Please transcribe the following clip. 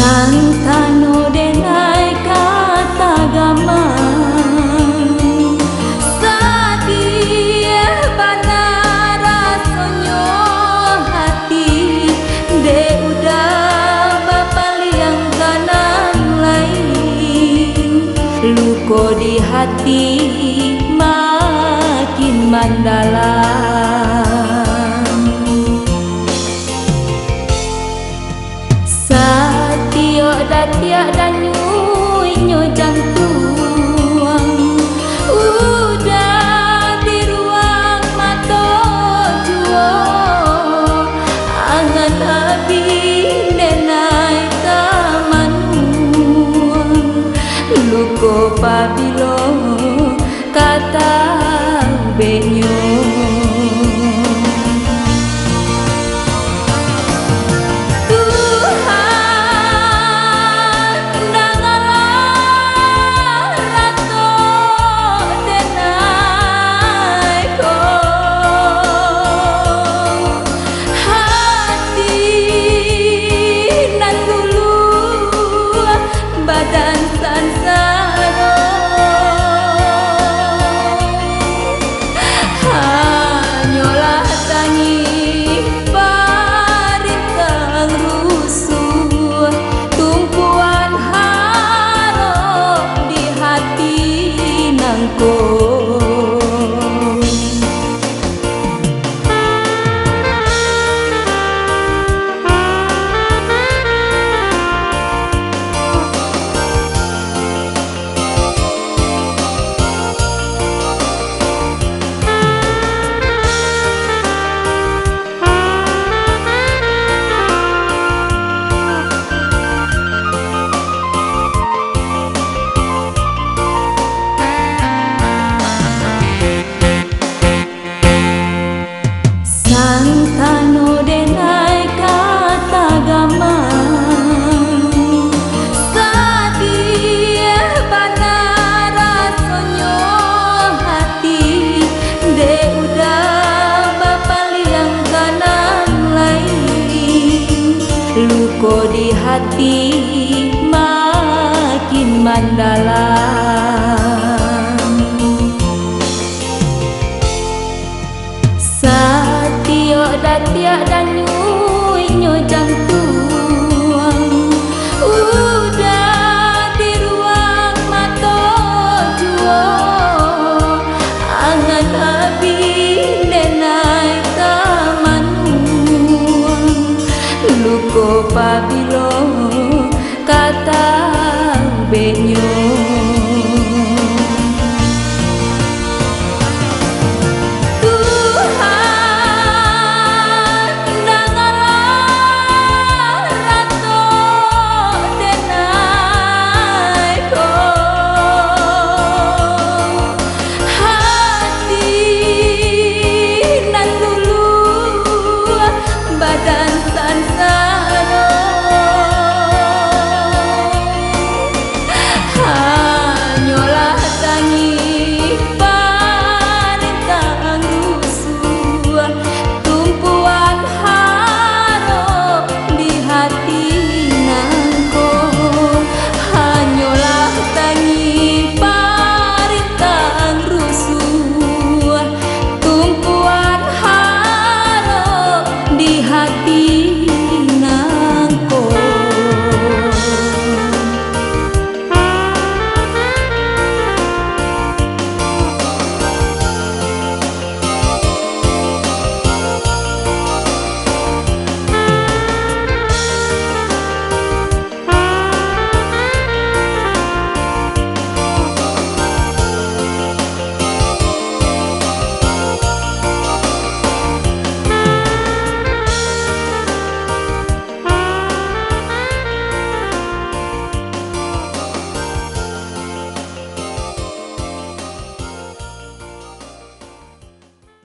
Santano denai kata gama sadia bana rasonyo hati de udah bapaliang kanan lain luko di hati makin mendalam. Satio datia dan nyuinyo jantung udah di ruang mata juo angan abi nenai tamanun luko pabilo kata benyo. Badan sansaro hanyalah tangi paritang rusuh tumpuan harap di hati nangko. Santano denai kata gama sadia bana rasonyo hati de udah bapaliang kanan lain luko di hati makin mendalam. Satio datia dan